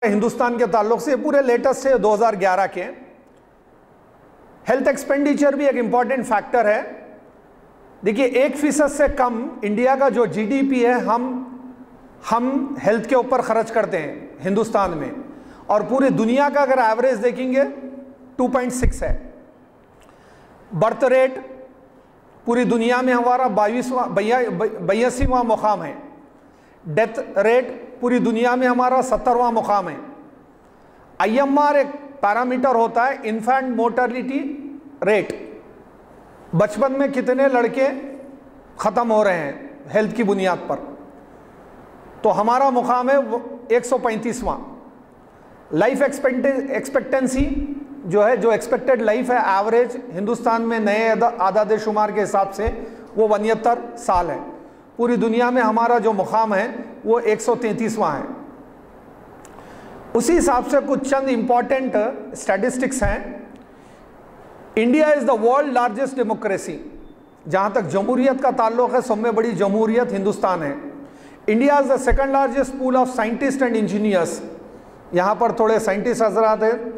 हिंदुस्तान के ताल्लुक से पूरे लेटेस्ट है 2011 के। हेल्थ एक्सपेंडिचर भी एक इंपॉर्टेंट फैक्टर है। देखिए 1% से कम इंडिया का जो जीडीपी है हम हेल्थ के ऊपर खर्च करते हैं हिंदुस्तान में, और पूरी दुनिया का अगर एवरेज देखेंगे 2.6 है। बर्थ रेट पूरी दुनिया में हमारा 82वां मुकाम है। डेथ रेट पूरी दुनिया में हमारा 70वां मुकाम है। IMR एक पैरामीटर होता है, इन्फेंट मोर्टेलिटी रेट, बचपन में कितने लड़के ख़त्म हो रहे हैं हेल्थ की बुनियाद पर, तो हमारा मुकाम है 135वां। लाइफ एक्सपेक्टेंसी जो है, जो एक्सपेक्टेड लाइफ है एवरेज हिंदुस्तान में नए आदाद शुमार के हिसाब से वो 72 साल है। पूरी दुनिया में हमारा जो मुकाम है वो 133वां है। उसी हिसाब से कुछ चंद इंपॉर्टेंट स्टैटिस्टिक्स हैं। India is the world largest democracy. जहाँ तक जमहूरियत का ताल्लुक है, सब में बड़ी जमहूरियत हिंदुस्तान है। India is the second largest pool of scientist and engineers. यहाँ पर थोड़े साइंटिस्ट हजरात हैं,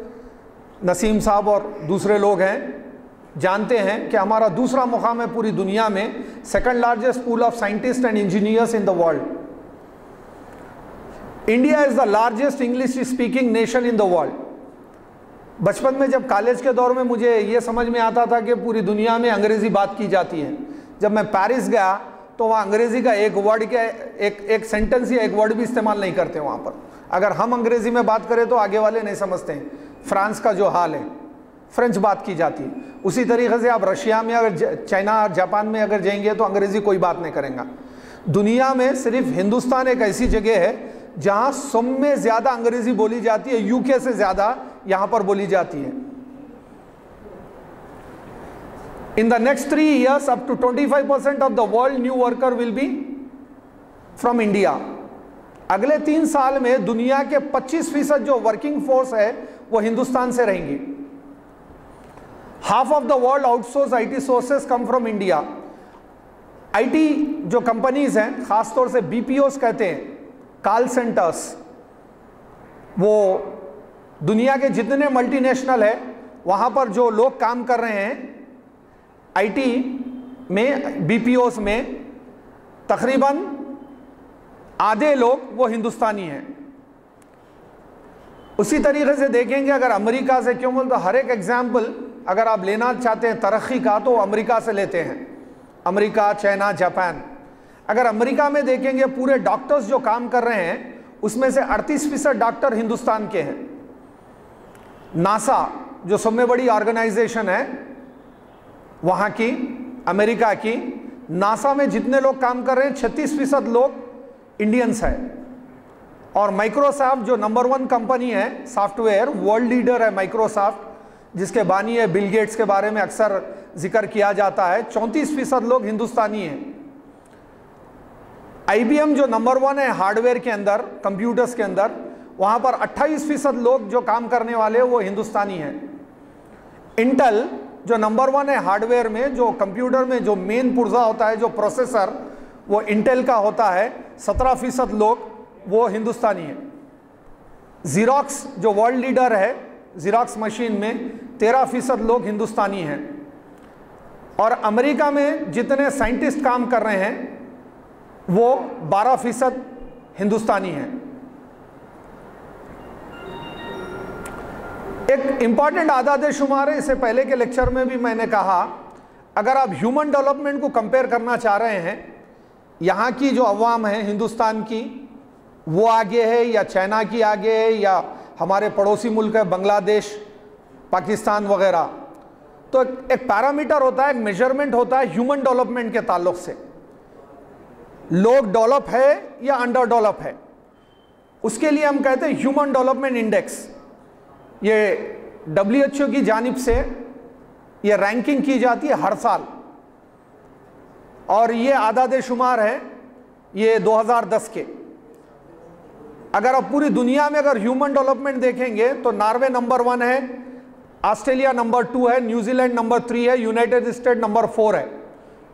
नसीम साहब और दूसरे लोग हैं, जानते हैं कि हमारा दूसरा मुकाम है पूरी दुनिया में, second largest pool of scientist and engineers in the world. India is the largest English speaking nation in the world. बचपन में जब कॉलेज के दौर में मुझे ये समझ में आता था कि पूरी दुनिया में अंग्रेजी बात की जाती है। जब मैं पेरिस गया तो वहाँ अंग्रेजी का एक वर्ड के एक सेंटेंस या एक वर्ड भी इस्तेमाल नहीं करते वहाँ पर। अगर हम अंग्रेजी में बात करें तो आगे वाले नहीं समझते हैं। फ्रांस का जो हाल है, फ्रेंच बात की जाती है। उसी तरीके से आप रशिया में, अगर चाइना और जापान में अगर जाएंगे तो अंग्रेजी कोई बात नहीं करेंगे। दुनिया में सिर्फ हिंदुस्तान एक ऐसी जगह है जहां सब में ज्यादा अंग्रेजी बोली जाती है, यूके से ज्यादा यहां पर बोली जाती है। In the next 3 years up to 25% of the world new worker will be from India. अगले 3 साल में दुनिया के 25% जो वर्किंग फोर्स है वो हिंदुस्तान से रहेंगी। Half of the world outsource IT sources come from India. IT जो कंपनीज हैं, खासतौर से BPOs कहते हैं, कॉल सेंटर्स, वो दुनिया के जितने मल्टीनेशनल है वहाँ पर जो लोग काम कर रहे हैं IT में, BPOs में, तकरीबन आधे लोग वो हिंदुस्तानी हैं। उसी तरीके से देखेंगे अगर अमेरिका से, क्यों बोलते, हर एक एग्जाम्पल अगर आप लेना चाहते हैं तरक्की का तो अमेरिका से लेते हैं। America, China, Japan. अगर अमेरिका में देखेंगे पूरे डॉक्टर्स जो काम कर रहे हैं उसमें से 38% डॉक्टर हिंदुस्तान के हैं। नासा जो सब में बड़ी ऑर्गेनाइजेशन है वहाँ की, अमेरिका की, नासा में जितने लोग काम कर रहे हैं 36% लोग इंडियंस हैं। और माइक्रोसॉफ्ट जो नंबर 1 कंपनी है सॉफ्टवेयर, वर्ल्ड लीडर है माइक्रोसॉफ्ट, जिसके बानी है बिल गेट्स, के बारे में अक्सर जिक्र किया जाता है, 34% लोग हिंदुस्तानी हैं। IBM जो नंबर 1 है हार्डवेयर के अंदर, कंप्यूटर्स के अंदर, वहाँ पर 28% लोग जो काम करने वाले वो हिंदुस्तानी हैं। इंटेल जो नंबर 1 है हार्डवेयर में, जो कंप्यूटर में जो मेन पुर्जा होता है, जो प्रोसेसर, वो इंटेल का होता है, 17% लोग वो हिंदुस्तानी हैं। ज़ीरॉक्स जो वर्ल्ड लीडर है ज़ीरॉक्स मशीन में, 13% लोग हिंदुस्तानी हैं। और अमेरिका में जितने साइंटिस्ट काम कर रहे हैं वो 12% हिंदुस्तानी हैं। एक इंपॉर्टेंट आदाद शुमार है, इससे पहले के लेक्चर में भी मैंने कहा, अगर आप ह्यूमन डेवलपमेंट को कंपेयर करना चाह रहे हैं, यहाँ की जो अवाम है हिंदुस्तान की वो आगे है या चाइना की आगे है या हमारे पड़ोसी मुल्क है बांग्लादेश, पाकिस्तान वगैरह, तो एक पैरामीटर होता है, एक मेजरमेंट होता है ह्यूमन डेवलपमेंट के ताल्लुक से। लोग डेवलप है या अंडर डेवलप है, उसके लिए हम कहते हैं ह्यूमन डेवलपमेंट इंडेक्स। ये WHO की जानिब से ये रैंकिंग की जाती है हर साल, और ये आदाद शुमार है ये 2010 के। अगर आप पूरी दुनिया में अगर ह्यूमन डेवलपमेंट देखेंगे तो नॉर्वे नंबर 1 है, ऑस्ट्रेलिया नंबर 2 है, न्यूजीलैंड नंबर 3 है, यूनाइटेड स्टेट नंबर 4 है।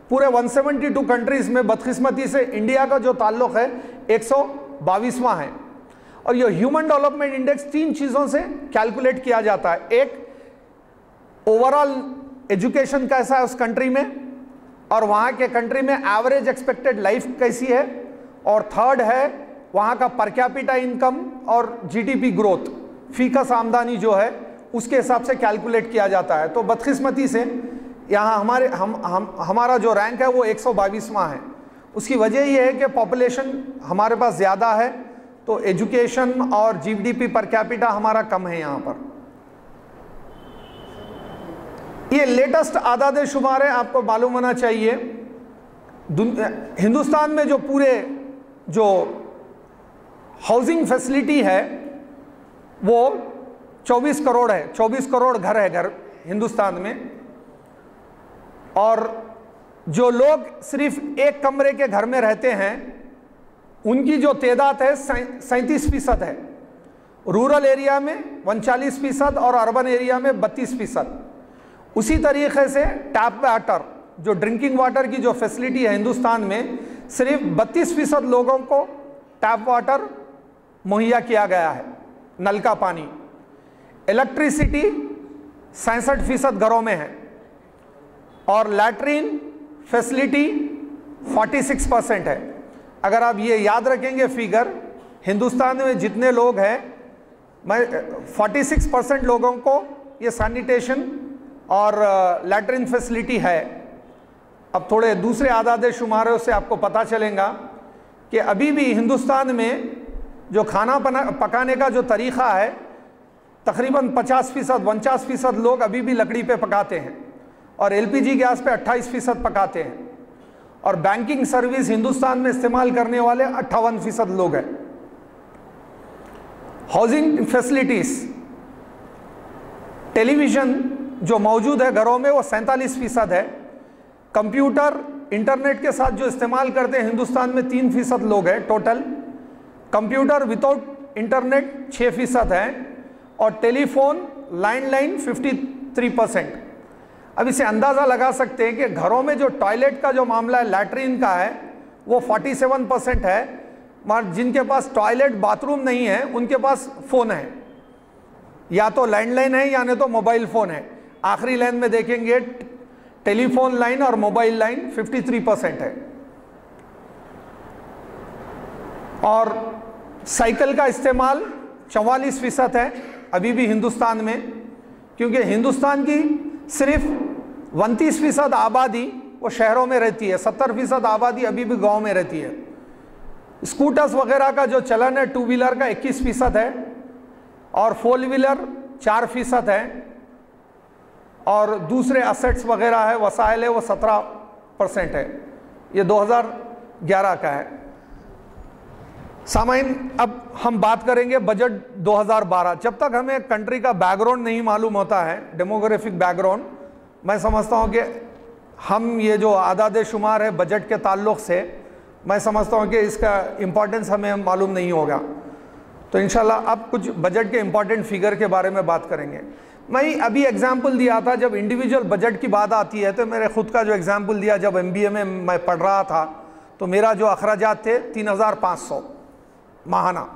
पूरे 172 कंट्रीज में बदकिस्मती से इंडिया का जो ताल्लुक है 122वां है। और ये ह्यूमन डेवलपमेंट इंडेक्स 3 चीज़ों से कैलकुलेट किया जाता है। एक, ओवरऑल एजुकेशन कैसा है उस कंट्री में, और वहाँ के कंट्री में एवरेज एक्सपेक्टेड लाइफ कैसी है, और थर्ड है वहाँ का पर कैपिटा इनकम और जीडीपी ग्रोथ, फीकस आमदनी जो है उसके हिसाब से कैलकुलेट किया जाता है। तो बदकिस्मती से यहाँ हमारा जो रैंक है वो 122वां है। उसकी वजह ये है कि पॉपुलेशन हमारे पास ज़्यादा है, तो एजुकेशन और जीडीपी पर कैपिटा हमारा कम है यहाँ पर। ये लेटेस्ट आदाद शुमार है, आपको मालूम होना चाहिए। हिंदुस्तान में जो पूरे जो हाउसिंग फैसिलिटी है वो 24 करोड़ है, 24 करोड़ घर है घर हिंदुस्तान में, और जो लोग सिर्फ एक कमरे के घर में रहते हैं उनकी जो तादाद है 37% है। रूरल एरिया में 39% और अर्बन एरिया में 32%। उसी तरीके से टैप वाटर, जो ड्रिंकिंग वाटर की जो फैसिलिटी है हिंदुस्तान में, सिर्फ 32% लोगों को टैप वाटर मुहैया किया गया है, नल का पानी। इलेक्ट्रिसिटी 67% घरों में है, और लैट्रिन फैसिलिटी 46% है। अगर आप ये याद रखेंगे फिगर, हिंदुस्तान में जितने लोग हैं, 46% लोगों को ये सैनिटेशन और लैट्रिन फैसिलिटी है। अब थोड़े दूसरे आदाद शुमारों से आपको पता चलेगा कि अभी भी हिंदुस्तान में जो खाना पकाने का जो तरीक़ा है, तकरीबन 50% लोग अभी भी लकड़ी पे पकाते हैं, और एलपीजी गैस पे 28% पकाते हैं, और बैंकिंग सर्विस हिंदुस्तान में इस्तेमाल करने वाले 58% लोग हैं। हाउसिंग फैसिलिटीज, टेलीविज़न जो मौजूद है घरों में वो 47% है। कंप्यूटर इंटरनेट के साथ जो इस्तेमाल करते हैं हिंदुस्तान में 3% लोग हैं टोटल। कंप्यूटर विदाउट इंटरनेट 6% है, और टेलीफोन लैंडलाइन 53%। अब इसे अंदाज़ा लगा सकते हैं कि घरों में जो टॉयलेट का जो मामला है, लैट्रिन का है, वो 47% है, मगर जिनके पास टॉयलेट बाथरूम नहीं है उनके पास फ़ोन है, या तो लैंडलाइन है या नहीं तो मोबाइल फ़ोन है। आखिरी लाइन में देखेंगे टेलीफोन लाइन और मोबाइल लाइन 53% है। और साइकिल का इस्तेमाल 44% है अभी भी हिंदुस्तान में, क्योंकि हिंदुस्तान की सिर्फ 29% आबादी वो शहरों में रहती है, 70% आबादी अभी भी गांव में रहती है। स्कूटर्स वगैरह का जो चलन है, 2 व्हीलर का 21% है, और 4 व्हीलर 4% है, और दूसरे असेट्स वगैरह है, वसाइल है, वो 17% है। ये 2011 का है। सामाइन, अब हम बात करेंगे बजट 2012। जब तक हमें कंट्री का बैकग्राउंड नहीं मालूम होता है, डेमोग्राफिक बैकग्राउंड, मैं समझता हूँ कि हम ये जो आदाद शुमार है बजट के ताल्लुक़ से, मैं समझता हूँ कि इसका इम्पोर्टेंस हमें मालूम नहीं होगा। तो इंशाल्लाह अब कुछ बजट के इम्पॉर्टेंट फिगर के बारे में बात करेंगे। मैं अभी एग्जाम्पल दिया था, जब इंडिविजुअल बजट की बात आती है तो मेरे खुद का जो एग्जाम्पल दिया, जब MBA में मैं पढ़ रहा था तो मेरा जो अखराजात थे 3500 माहाना।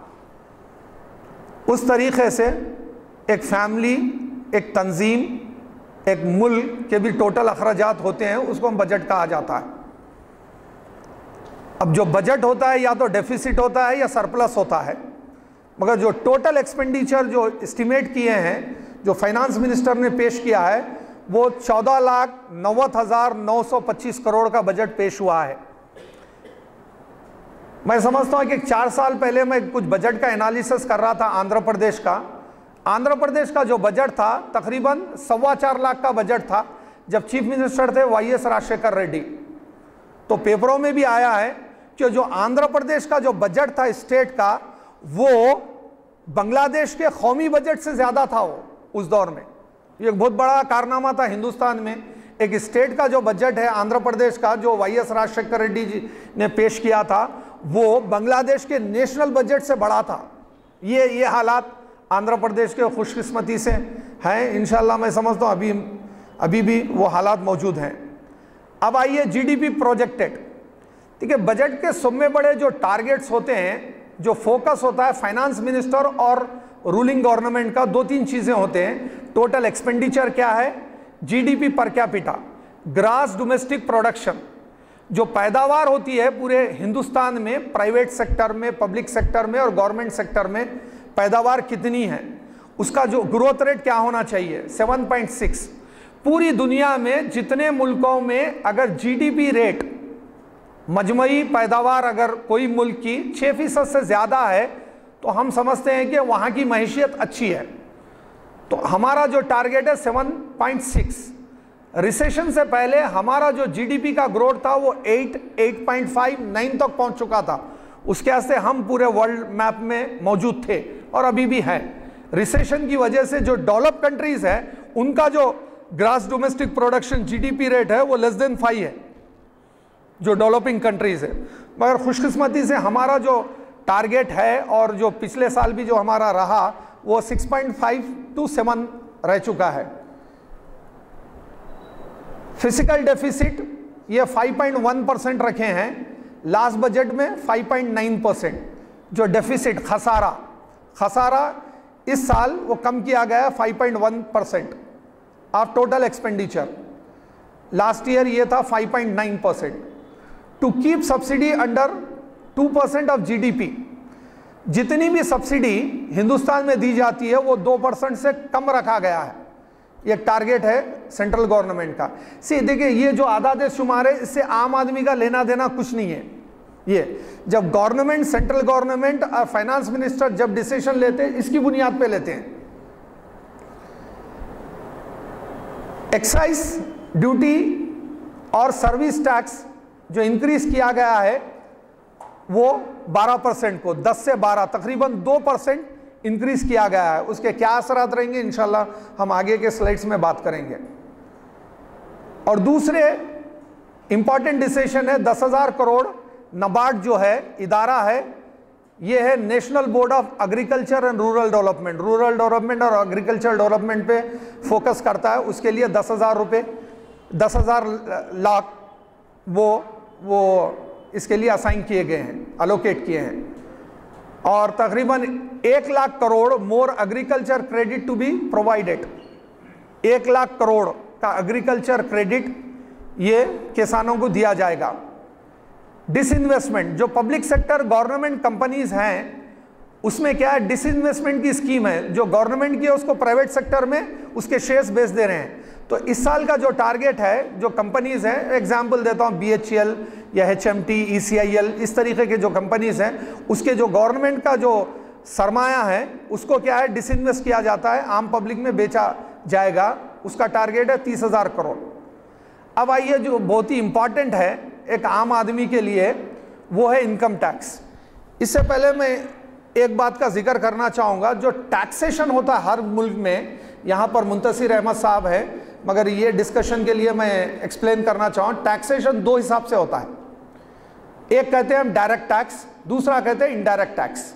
उस तरीक़े से एक फैमिली, एक तंजीम, एक मुल्क के भी टोटल अखराजात होते हैं, उसको हम बजट कहा जाता है। अब जो बजट होता है या तो डेफिसिट होता है या सरप्लस होता है, मगर जो टोटल एक्सपेंडिचर जो एस्टिमेट किए हैं, जो फाइनेंस मिनिस्टर ने पेश किया है, वो 14,90,925 करोड़ का बजट पेश हुआ है। मैं समझता हूँ कि 4 साल पहले मैं कुछ बजट का एनालिसिस कर रहा था आंध्र प्रदेश का। आंध्र प्रदेश का जो बजट था तकरीबन 4.25 लाख का बजट था जब चीफ मिनिस्टर थे YS राजशेखर रेड्डी। तो पेपरों में भी आया है कि जो आंध्र प्रदेश का जो बजट था स्टेट का, वो बांग्लादेश के कौमी बजट से ज़्यादा था वो उस दौर में। ये एक बहुत बड़ा कारनामा था हिंदुस्तान में। एक स्टेट का जो बजट है आंध्र प्रदेश का, जो YS राजशेखर रेड्डी जी ने पेश किया था, वो बांग्लादेश के नेशनल बजट से बड़ा था। ये हालात आंध्र प्रदेश के खुशकिस्मती से हैं। इंशाल्लाह मैं समझता हूँ अभी भी वो हालात मौजूद हैं। अब आइए GDP प्रोजेक्टेड। ठीक है, बजट के सब में बड़े जो टारगेट्स होते हैं, जो फोकस होता है फाइनेंस मिनिस्टर और रूलिंग गवर्नमेंट का, 2-3 चीजें होते हैं। टोटल एक्सपेंडिचर क्या है, GDP per capita, gross domestic production, जो पैदावार होती है पूरे हिंदुस्तान में, प्राइवेट सेक्टर में, पब्लिक सेक्टर में और गवर्नमेंट सेक्टर में पैदावार कितनी है, उसका जो ग्रोथ रेट क्या होना चाहिए, 7.6। पूरी दुनिया में जितने मुल्कों में अगर जीडीपी रेट, मजमूई पैदावार अगर कोई मुल्क की 6% से ज़्यादा है तो हम समझते हैं कि वहाँ की मईशियत अच्छी है। तो हमारा जो टारगेट है 7.6। रिसेशन से पहले हमारा जो जीडीपी का ग्रोथ था वो 8, 8.5, 9 तक पहुँच चुका था। उसके वास्ते हम पूरे वर्ल्ड मैप में मौजूद थे और अभी भी हैं। रिसेशन की वजह से जो डेवलप कंट्रीज है उनका जो gross domestic production GDP rate है वो लेस देन 5 है, जो डेवलपिंग कंट्रीज है। मगर खुशकिस्मती से हमारा जो टारगेट है और जो पिछले साल भी जो हमारा रहा वो 6.5 to 7 रह चुका है। फिजिकल डेफिसिट ये 5.1% रखे हैं, लास्ट बजट में 5.9%। जो डेफिसिट खसारा इस साल वो कम किया गया 5.1% of total expenditure. Last year ये था 5.9%। To keep subsidy under 2% of GDP, जितनी भी सब्सिडी हिंदुस्तान में दी जाती है वो 2% से कम रखा गया है। ये टारगेट है सेंट्रल गवर्नमेंट का। देखिए ये जो आदाद शुमार है इससे आम आदमी का लेना देना कुछ नहीं है। ये जब गवर्नमेंट, सेंट्रल गवर्नमेंट और फाइनेंस मिनिस्टर जब डिसीजन लेते हैं इसकी बुनियाद पे लेते हैं। एक्साइज ड्यूटी और सर्विस टैक्स जो इंक्रीज किया गया है वो 12% को 10 से 12 तकरीबन 2% इंक्रीज किया गया है। उसके क्या असरात रहेंगे इंशाल्लाह हम आगे के स्लाइड्स में बात करेंगे। और दूसरे इंपॉर्टेंट डिसीजन है 10,000 करोड़ नाबार्ड जो है इदारा है, ये है national board of agriculture and rural development. Rural development और एग्रीकल्चर डेवलपमेंट पे फोकस करता है। उसके लिए 10,000 रुपये, 10,000 लाख वो इसके लिए असाइन किए गए हैं, अलोकेट किए हैं। और तकरीबन 1 lakh crore more agriculture credit to be provided. 1 lakh crore का एग्रीकल्चर क्रेडिट ये किसानों को दिया जाएगा। डिसइन्वेस्टमेंट, जो पब्लिक सेक्टर गवर्नमेंट कंपनीज हैं उसमें क्या है, डिसइन्वेस्टमेंट की स्कीम है। जो गवर्नमेंट की है उसको प्राइवेट सेक्टर में उसके शेयर्स बेच दे रहे हैं। तो इस साल का जो टारगेट है, जो कंपनीज हैं, एग्जाम्पल देता हूँ BHEL या HMT, ECIL, इस तरीके के जो कंपनीज हैं उसके जो गवर्नमेंट का जो सरमाया है उसको क्या है डिसइन्वेस्ट किया जाता है, आम पब्लिक में बेचा जाएगा। उसका टारगेट है 30,000 करोड़। अब आइए जो बहुत ही इंपॉर्टेंट है एक आम आदमी के लिए, वो है इनकम टैक्स। इससे पहले मैं एक बात का जिक्र करना चाहूँगा, जो टैक्सेशन होता है हर मुल्क में, यहाँ पर मुंतसिर अहमद साहब है मगर ये डिस्कशन के लिए मैं एक्सप्लेन करना चाहूँ। टैक्सेशन 2 हिसाब से होता है, एक कहते हैं हम डायरेक्ट टैक्स, दूसरा कहते हैं इनडायरेक्ट टैक्स।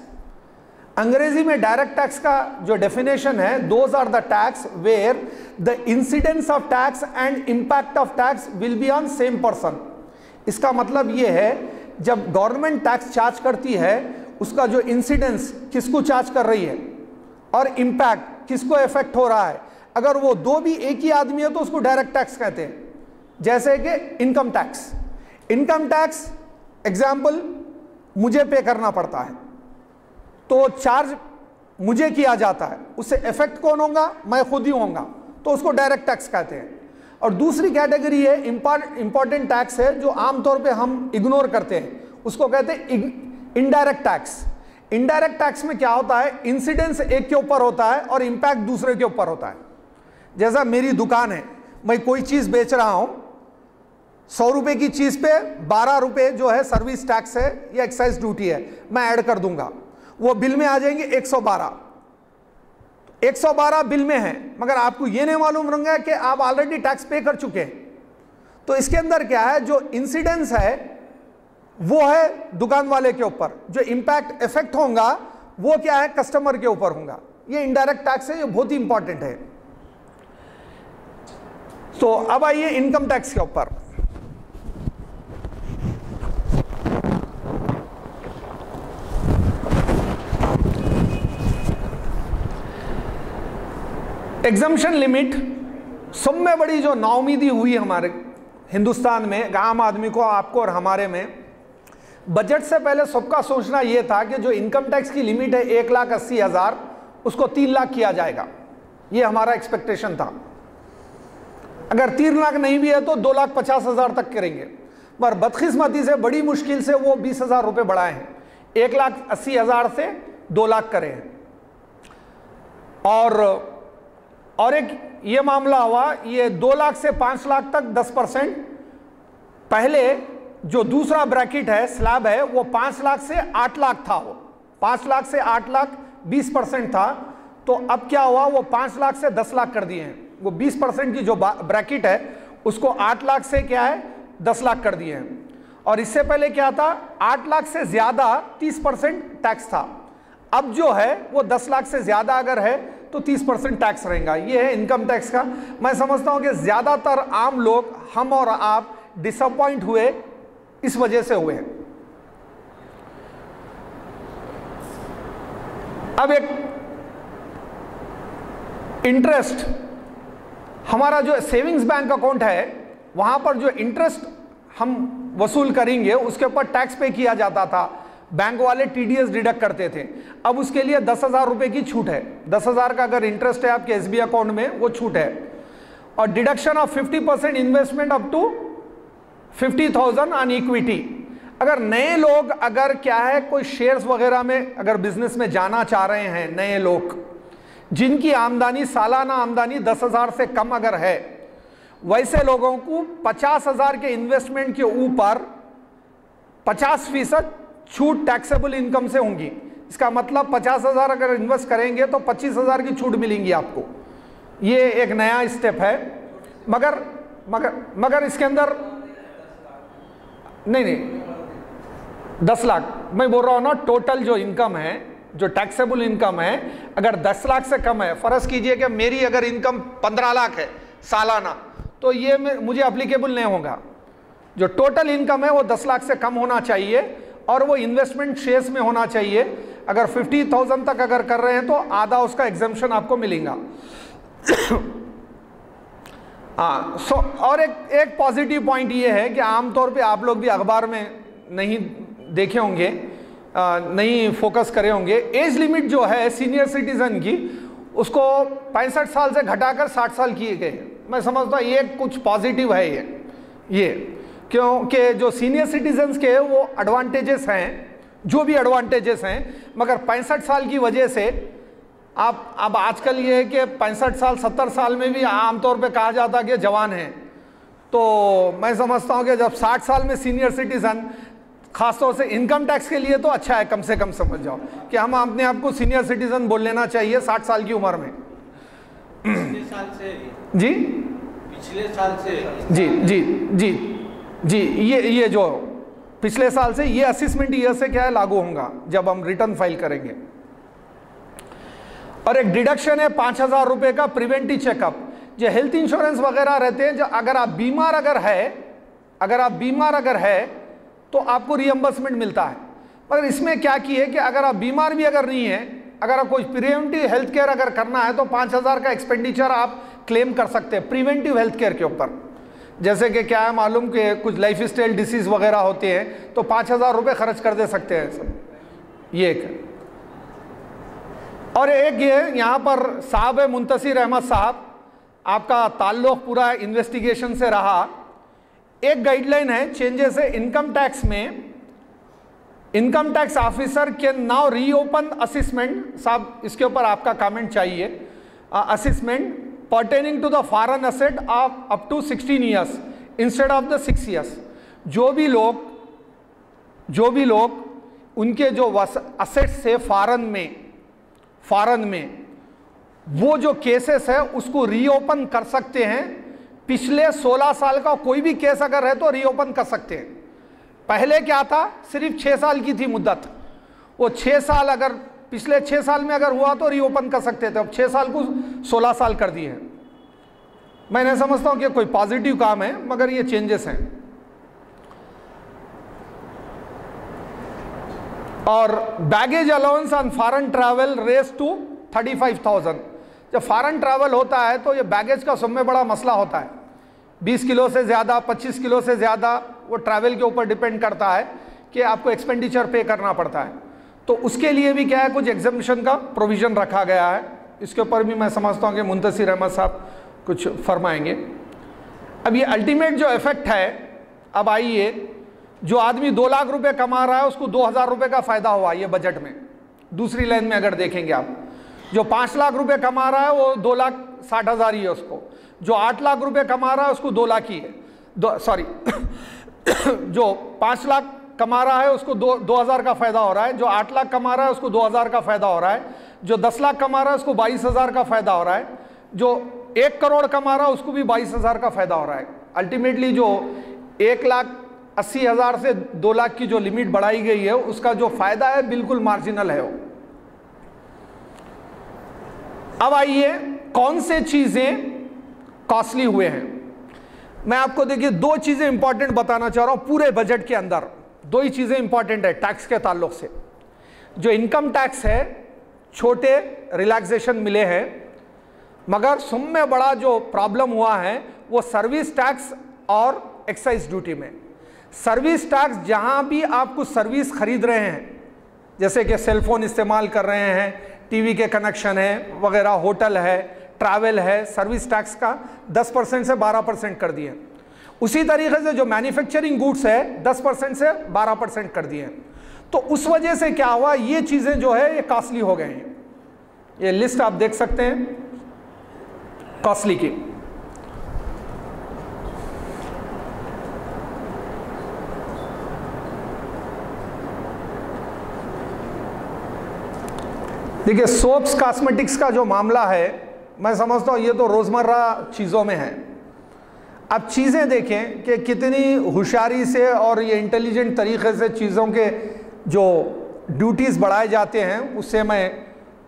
अंग्रेजी में डायरेक्ट टैक्स का जो डेफिनेशन है, those are the tax where the incidence of tax and impact of tax will be on same person. इसका मतलब ये है जब गवर्नमेंट टैक्स चार्ज करती है उसका जो इंसिडेंस किसको चार्ज कर रही है और इंपैक्ट किसको इफेक्ट हो रहा है, अगर वो दो भी एक ही आदमी है तो उसको डायरेक्ट टैक्स कहते हैं। जैसे कि income tax, income tax example मुझे पे करना पड़ता है तो चार्ज मुझे किया जाता है, उससे इफेक्ट कौन होगा, मैं खुद ही होऊंगा, तो उसको डायरेक्ट टैक्स कहते हैं। और दूसरी कैटेगरी है इंपॉर्टेंट टैक्स है जो आमतौर पे हम इग्नोर करते हैं, उसको कहते हैं इनडायरेक्ट टैक्स। इनडायरेक्ट टैक्स में क्या होता है, इंसिडेंस एक के ऊपर होता है और इंपैक्ट दूसरे के ऊपर होता है। जैसा मेरी दुकान है, मैं कोई चीज बेच रहा हूं, 100 रुपए की चीज पे 12 रुपए जो है सर्विस टैक्स है या एक्साइज ड्यूटी है, मैं ऐड कर दूंगा, वो बिल में आ जाएंगे 112। 112 बिल में है मगर आपको ये नहीं मालूम रहेगा कि आप ऑलरेडी टैक्स पे कर चुके हैं। तो इसके अंदर क्या है, जो इंसिडेंस है वो है दुकान वाले के ऊपर, जो इंपैक्ट इफेक्ट होगा वो क्या है कस्टमर के ऊपर होगा। ये इनडायरेक्ट टैक्स है, ये बहुत ही इंपॉर्टेंट है। तो अब आइए इनकम टैक्स के ऊपर। एग्जम्पशन लिमिट सब में बड़ी जो नाउमीदी हुई हमारे हिंदुस्तान में, आम आदमी को, आपको और हमारे में, बजट से पहले सबका सोचना यह था कि जो इनकम टैक्स की लिमिट है 1,80,000 उसको 3 लाख किया जाएगा। ये हमारा एक्सपेक्टेशन था। अगर 3 लाख नहीं भी है तो 2,50,000 तक करेंगे, पर बदकिस्मती से बड़ी मुश्किल से वो 20,000 रुपये बढ़ाए हैं। 1,80,000 से 2 लाख करें हैं। और एक ये मामला हुआ, ये 2 लाख से 5 लाख तक 10%। पहले जो दूसरा ब्रैकेट है, स्लैब है, वो 5 लाख से 8 लाख था। वो 5 लाख से 8 लाख 20% था। तो अब क्या हुआ, वो 5 लाख से 10 लाख कर दिए हैं। वो 20% की जो ब्रैकेट है उसको 8 लाख से क्या है 10 लाख कर दिए हैं। और इससे पहले क्या था, 8 लाख से ज्यादा 30% टैक्स था। अब जो है वो 10 लाख से ज्यादा अगर है तो 30% टैक्स रहेगा। ये है इनकम टैक्स का। मैं समझता हूं कि ज्यादातर आम लोग, हम और आप, डिसअपॉइंट हुए इस वजह से हुए। अब एक इंटरेस्ट, हमारा जो सेविंग्स बैंक अकाउंट है वहां पर जो इंटरेस्ट हम वसूल करेंगे उसके ऊपर टैक्स पे किया जाता था। बैंक वाले टीडीएस डिडक्ट करते थे। अब उसके लिए 10,000 रुपए की छूट है। 10,000 का अगर इंटरेस्ट है आपके एसबीआई अकाउंट में, वो छूट है। और deduction of 50% investment up to 50,000 on equity. अगर नए लोग, अगर क्या है, कोई शेयर्स वगैरह में अगर बिजनेस में जाना चाह रहे हैं, नए लोग जिनकी आमदनी, सालाना आमदनी 10,000 से कम अगर है, वैसे लोगों को 50,000 के इन्वेस्टमेंट के ऊपर 50% छूट टैक्सेबल इनकम से होंगी। इसका मतलब 50,000 अगर इन्वेस्ट करेंगे तो 25,000 की छूट मिलेंगी आपको। ये एक नया स्टेप है। मगर मगर मगर इसके अंदर नहीं 10 लाख मैं बोल रहा हूं ना, टोटल जो इनकम है, जो टैक्सेबल इनकम है, अगर 10 लाख से कम है, फर्ज कीजिए कि मेरी अगर इनकम 15 लाख है सालाना, तो ये मुझे अप्लीकेबल नहीं होगा। जो टोटल इनकम है वो 10 लाख से कम होना चाहिए और वो इन्वेस्टमेंट शेयर्स में होना चाहिए। अगर 50,000 तक अगर कर रहे हैं तो आधा उसका एग्जम्पशन आपको मिलेगा। हाँ, और एक पॉजिटिव पॉइंट ये है कि आमतौर पे आप लोग भी अखबार में नहीं देखे होंगे, नहीं फोकस करे होंगे, एज लिमिट जो है सीनियर सिटीजन की, उसको 65 साल से घटाकर 60 साल किए गए। मैं समझता हूँ ये कुछ पॉजिटिव है। ये क्योंकि जो सीनियर सिटीजन्स के वो एडवांटेजेस हैं, जो भी एडवांटेजेस हैं, मगर 65 साल की वजह से आप, अब आजकल ये है कि 65 साल 70 साल में भी आमतौर पे कहा जाता है कि जवान हैं। तो मैं समझता हूँ कि जब 60 साल में सीनियर सिटीजन, खासतौर से इनकम टैक्स के लिए तो अच्छा है, कम से कम समझ जाओ कि हम अपने आप को सीनियर सिटीजन बोल लेना चाहिए 60 साल की उम्र में। पिछले साल से जी, पिछले साल से जी जी जी जी, ये जो पिछले साल से, ये असेसमेंट ईयर से क्या है लागू होगा जब हम रिटर्न फाइल करेंगे। और एक डिडक्शन है 5,000 रुपए का प्रिवेंटिव चेकअप। जो हेल्थ इंश्योरेंस वगैरह रहते हैं, जो अगर आप बीमार अगर है तो आपको रियम्बर्समेंट मिलता है। मगर इसमें क्या की है कि अगर आप बीमार भी अगर नहीं है, अगर आप कोई प्रिवेंटिव हेल्थ केयर अगर करना है तो 5,000 का एक्सपेंडिचर आप क्लेम कर सकते हैं प्रिवेंटिव हेल्थ केयर के ऊपर। जैसे कि क्या है मालूम कि कुछ लाइफ स्टाइल डिसीज वगैरह होते हैं तो 5,000 रुपये खर्च कर दे सकते हैं सब। ये एक, और एक ये यहाँ पर साहब है मुंतसिर अहमद साहब, आपका ताल्लुक पूरा इन्वेस्टिगेशन से रहा। एक गाइडलाइन है चेंजेस है इनकम टैक्स में, income tax officer can now reopen assessment. साहब इसके ऊपर आपका कमेंट चाहिए। Assessment pertaining to the foreign asset of up to 16 years instead of the 6 years. जो भी लोग उनके जो असेट्स है फॉरेन में वो जो केसेस है उसको रीओपन कर सकते हैं। पिछले 16 साल का कोई भी केस अगर है तो रीओपन कर सकते हैं। पहले क्या था, सिर्फ 6 साल की थी मुद्दत। वो 6 साल अगर पिछले 6 साल में अगर हुआ तो रीओपन कर सकते थे। अब 6 साल को 16 साल कर दिए हैं। मैं नहीं समझता हूं कि कोई पॉजिटिव काम है, मगर ये चेंजेस हैं। और baggage allowance on foreign travel raise to 35,000। जब फॉरेन ट्रैवल होता है तो ये बैगेज का सब में बड़ा मसला होता है। 20 किलो से ज़्यादा, 25 किलो से ज़्यादा, वो ट्रैवल के ऊपर डिपेंड करता है कि आपको एक्सपेंडिचर पे करना पड़ता है। तो उसके लिए भी क्या है, कुछ एग्जम्पशन का प्रोविज़न रखा गया है। इसके ऊपर भी मैं समझता हूँ कि मुंतसिर अहमद साहब कुछ फरमाएंगे। अब ये अल्टीमेट जो इफेक्ट है, अब आइए, जो आदमी 2 लाख रुपए कमा रहा है उसको 2000 रुपये का फ़ायदा हुआ ये बजट में। दूसरी लाइन में अगर देखेंगे आप, जो 5 लाख रुपए कमा रहा है वो 2,60,000 ही है उसको। जो 8 लाख रुपए कमा रहा है उसको 2 लाख ही है, जो 5 लाख कमा रहा है उसको 2,000 का फ़ायदा हो रहा है। जो 8 लाख कमा रहा है उसको 2,000 का फ़ायदा हो रहा है। जो 10 लाख कमा रहा है उसको 22,000 का फ़ायदा हो रहा है। जो 1 करोड़ कमा रहा है उसको भी 22,000 का फ़ायदा हो रहा है। अल्टीमेटली जो 1,80,000 से 2 लाख की जो लिमिट बढ़ाई गई है उसका जो फ़ायदा है बिल्कुल मार्जिनल है वो। अब आइए, कौन से चीज़ें कॉस्टली हुए हैं। मैं आपको देखिए 2 चीज़ें इंपॉर्टेंट बताना चाह रहा हूं पूरे बजट के अंदर। 2 ही चीज़ें इंपॉर्टेंट है टैक्स के ताल्लुक से। जो इनकम टैक्स है, छोटे रिलैक्सेशन मिले हैं, मगर सब में बड़ा जो प्रॉब्लम हुआ है वो सर्विस टैक्स और एक्साइज ड्यूटी में। सर्विस टैक्स, जहां भी आप कुछ सर्विस खरीद रहे हैं, जैसे कि सेलफोन इस्तेमाल कर रहे हैं, टीवी के कनेक्शन है वगैरह, होटल है, ट्रैवल है, सर्विस टैक्स का 10% से 12% कर दिए। उसी तरीके से जो मैन्युफैक्चरिंग गुड्स है 10% से 12% कर दिए। तो उस वजह से क्या हुआ, ये चीज़ें जो है ये कॉस्टली हो गए हैं। ये लिस्ट आप देख सकते हैं कॉस्टली की। देखिए, सोप्स कॉस्मेटिक्स का जो मामला है, मैं समझता हूँ ये तो रोज़मर्रा चीज़ों में है। अब चीज़ें देखें कि कितनी होशियारी से और ये इंटेलिजेंट तरीके से चीज़ों के जो ड्यूटीज़ बढ़ाए जाते हैं, उससे मैं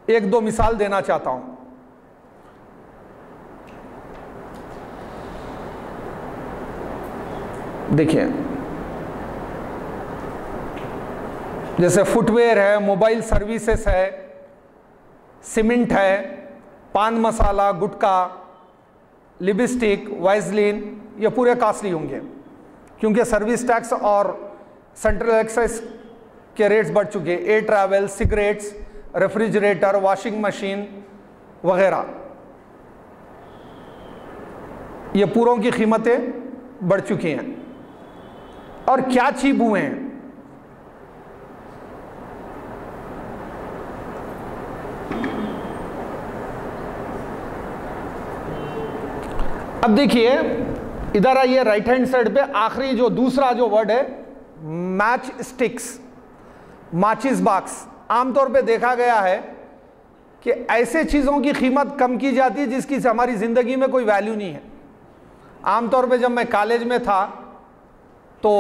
1-2 मिसाल देना चाहता हूँ। देखिए, जैसे फुटवेयर है, मोबाइल सर्विसेज है, सीमेंट है, पान मसाला, गुटखा, लिपस्टिक, वाइजलिन, ये पूरे कॉस्टली होंगे क्योंकि सर्विस टैक्स और सेंट्रल एक्साइज के रेट्स बढ़ चुके हैं। Air travel, cigarettes, refrigerator, washing machine वगैरह, ये पूरों की कीमतें बढ़ चुकी हैं। और क्या चीप हुए हैं, अब देखिए इधर आइए, राइट हैंड साइड पे आखिरी जो दूसरा जो वर्ड है, मैच स्टिक्स, माचिस बॉक्स। आमतौर पे देखा गया है कि ऐसे चीज़ों की कीमत कम की जाती है जिसकी हमारी ज़िंदगी में कोई वैल्यू नहीं है। आमतौर पे जब मैं कॉलेज में था तो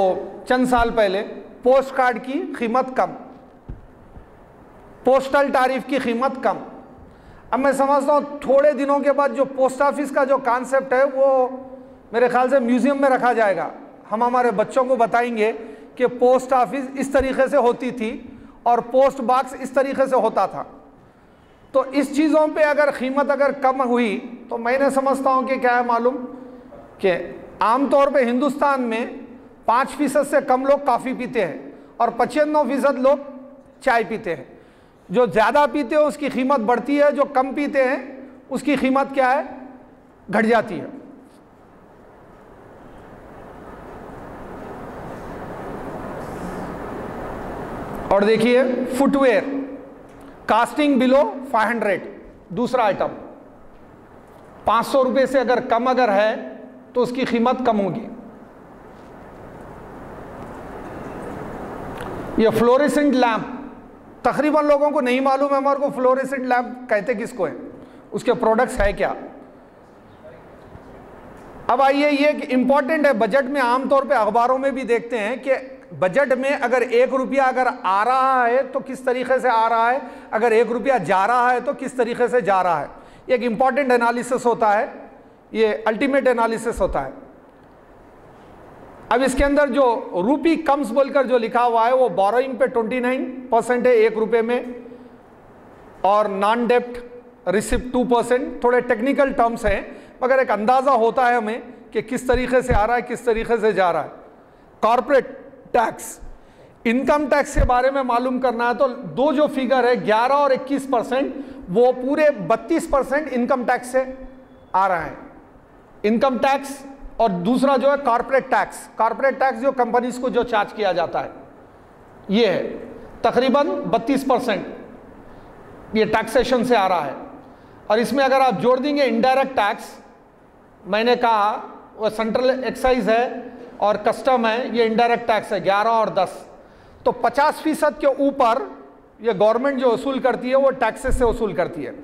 चंद साल पहले पोस्ट कार्ड की कीमत कम, पोस्टल टैरिफ की कीमत कम। अब मैं समझता हूँ थोड़े दिनों के बाद जो पोस्ट ऑफिस का जो कॉन्सेप्ट है वो मेरे ख्याल से म्यूज़ियम में रखा जाएगा। हम हमारे बच्चों को बताएंगे कि पोस्ट ऑफिस इस तरीके से होती थी और पोस्ट बॉक्स इस तरीके से होता था। तो इस चीज़ों पे अगर कीमत अगर कम हुई तो मैंने समझता हूँ कि क्या है मालूम, कि आमतौर पे हिंदुस्तान में 5% से कम लोग कॉफ़ी पीते हैं और 95% लोग चाय पीते हैं। जो ज़्यादा पीते हैं उसकी कीमत बढ़ती है, जो कम पीते हैं उसकी कीमत क्या है, घट जाती है। और देखिए फुटवेयर, कास्टिंग बिलो 500, दूसरा आइटम 500 रुपये से अगर कम अगर है तो उसकी कीमत कम होगी। ये फ्लोरेसेंट लैंप, तकरीबन लोगों को नहीं मालूम है हमारे को फ्लोरेसेंट लैंप कहते किसको है, उसके प्रोडक्ट्स है क्या। अब आइए, ये इंपॉर्टेंट है बजट में, आमतौर पे अखबारों में भी देखते हैं कि बजट में अगर 1 रुपया अगर आ रहा है तो किस तरीके से आ रहा है, अगर 1 रुपया जा रहा है तो किस तरीके से जा रहा है। एक इंपॉर्टेंट एनालिसिस होता है, ये अल्टीमेट एनालिसिस होता है। अब इसके अंदर जो रूपी कम्स बोलकर जो लिखा हुआ है वो बोरोइंग पे 29% है 1 रुपये में, और नॉन डेप्ट रिसिप्ट 2%, थोड़े टेक्निकल टर्म्स हैं मगर एक अंदाज़ा होता है हमें कि किस तरीके से आ रहा है, किस तरीके से जा रहा है। कॉर्पोरेट टैक्स, इनकम टैक्स के बारे में मालूम करना है तो दो जो फिगर है 11 और 21%, वो पूरे 32% इनकम टैक्स से आ रहा है, इनकम टैक्स। और दूसरा जो है कॉर्पोरेट टैक्स, कॉर्पोरेट टैक्स जो कंपनीज को जो चार्ज किया जाता है ये है तकरीबन 32% ये टैक्सेशन से आ रहा है। और इसमें अगर आप जोड़ देंगे इनडायरेक्ट टैक्स, मैंने कहा वो सेंट्रल एक्साइज है और कस्टम है, ये इनडायरेक्ट टैक्स है 11 और 10, तो 50% के ऊपर ये गवर्नमेंट जो वसूल करती है वो टैक्सेस से वसूल करती है।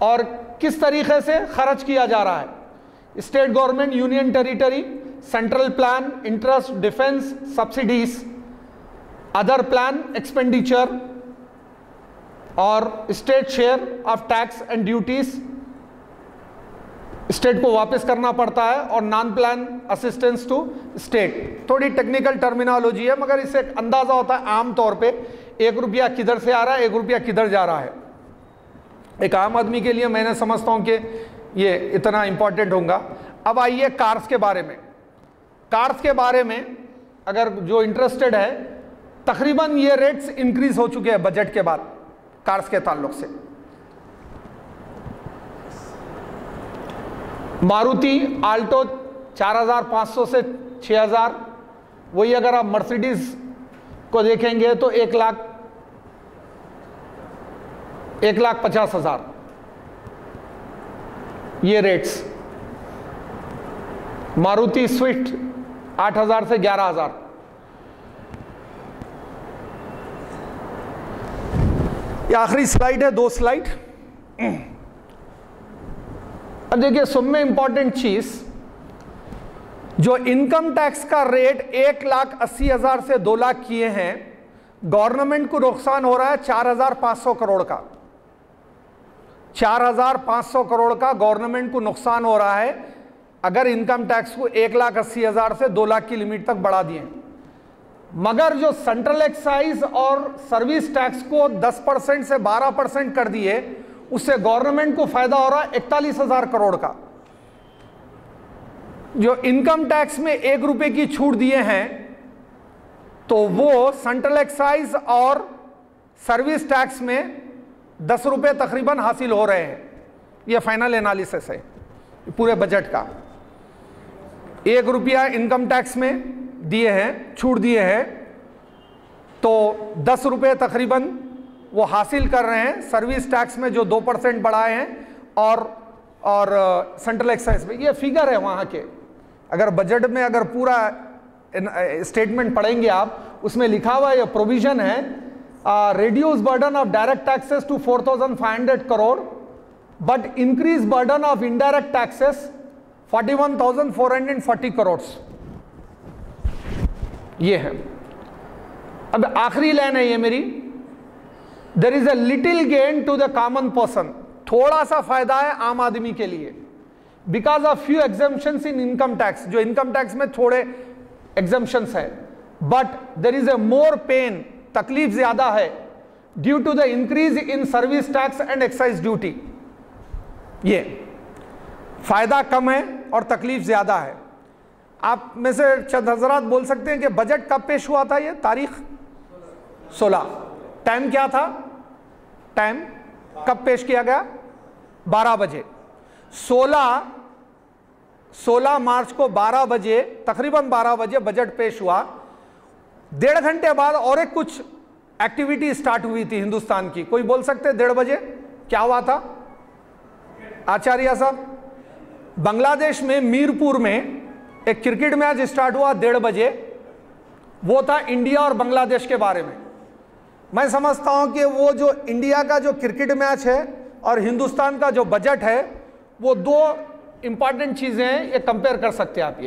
और किस तरीके से खर्च किया जा रहा है, state government, union territory, central plan, interest, defence, subsidies, other plan expenditure और state share of tax and duties state को वापस करना पड़ता है, और non plan assistance to state. थोड़ी टेक्निकल टर्मिनोलॉजी है मगर इससे एक अंदाजा होता है आम तौर पे 1 रुपया किधर से आ रहा है, 1 रुपया किधर जा रहा है। एक आम आदमी के लिए मैंने समझता हूं कि ये इतना इंपॉर्टेंट होगा। अब आइए कार्स के बारे में। कार्स के बारे में अगर जो इंटरेस्टेड है, तकरीबन ये रेट्स इंक्रीज हो चुके हैं बजट के बाद कार्स के ताल्लुक से। मारुति आल्टो 4500 से 6000, वही अगर आप मर्सिडीज को देखेंगे तो 1,50,000 ये रेट्स। मारुति स्विफ्ट 8,000 से 11,000। ये आखिरी स्लाइड है, 2 स्लाइड। अब देखिए सब में इंपॉर्टेंट चीज, जो इनकम टैक्स का रेट 1,80,000 से 2 लाख किए हैं, गवर्नमेंट को नुकसान हो रहा है 4,500 करोड़ का। 4,500 करोड़ का गवर्नमेंट को नुकसान हो रहा है अगर इनकम टैक्स को 1,80,000 से 2 लाख की लिमिट तक बढ़ा दिए। मगर जो सेंट्रल एक्साइज और सर्विस टैक्स को 10% से 12% कर दिए, उससे गवर्नमेंट को फायदा हो रहा है 41,000 करोड़ का। जो इनकम टैक्स में 1 रुपए की छूट दिए हैं तो वो सेंट्रल एक्साइज और सर्विस टैक्स में 10 रुपए तकरीबन हासिल हो रहे हैं। ये फाइनल एनालिसिस है पूरे बजट का। 1 रुपया इनकम टैक्स में दिए हैं, छूट दिए हैं, तो 10 रुपए तकरीबन वो हासिल कर रहे हैं सर्विस टैक्स में जो 2% बढ़ाए हैं, और सेंट्रल एक्साइज में। ये फिगर है वहाँ के। अगर बजट में अगर पूरा स्टेटमेंट पढ़ेंगे आप, उसमें लिखा हुआ ये प्रोविजन है, reduce burden of direct taxes to 4,500 crore, but increase burden of indirect taxes 41,440 crores। ये है। अब आखिरी लाइन है ये मेरी, there is a little gain to the common person, थोड़ा सा फायदा है आम आदमी के लिए, because of few exemptions in income tax, जो इनकम टैक्स में थोड़े exemptions है, but there is a more pain, तकलीफ ज्यादा है, due to the increase in service tax and excise duty. ये फायदा कम है और तकलीफ ज्यादा है। आप में से चंद हजरात बोल सकते हैं कि बजट कब पेश हुआ था, ये तारीख 16, टाइम क्या था, टाइम कब पेश किया गया, 12 बजे। 16 मार्च को 12 बजे, तकरीबन 12 बजे बजट पेश हुआ। 1.5 घंटे बाद और एक कुछ एक्टिविटी स्टार्ट हुई थी हिंदुस्तान की। कोई बोल सकते 1:30 बजे क्या हुआ था आचार्य साहब? बांग्लादेश में मीरपुर में एक क्रिकेट मैच स्टार्ट हुआ 1:30 बजे। वो था इंडिया और बांग्लादेश के बारे में। मैं समझता हूं कि वो जो इंडिया का जो क्रिकेट मैच है और हिंदुस्तान का जो बजट है, वो 2 इंपॉर्टेंट चीजें हैं, ये कंपेयर कर सकते हैं आप।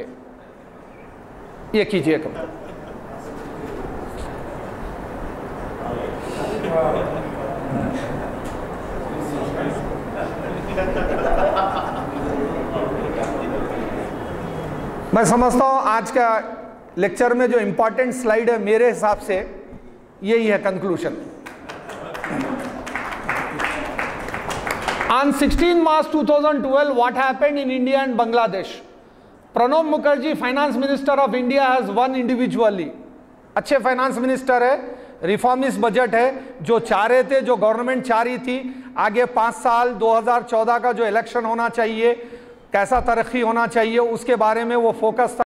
ये कीजिए कंपेयर। मैं समझता हूं आज का लेक्चर में जो इंपॉर्टेंट स्लाइड है मेरे हिसाब से यही है conclusion. On 16 March 2012, what happened in India and Bangladesh? Pranab Mukherjee, Finance Minister of India, has won individually. अच्छे फाइनेंस मिनिस्टर है, रिफॉर्मिस्ट बजट है, जो चाह रहे थे, जो गवर्नमेंट चाह रही थी, आगे 5 साल 2014 का जो इलेक्शन होना चाहिए, कैसा तरक्की होना चाहिए, उसके बारे में वो फोकस था।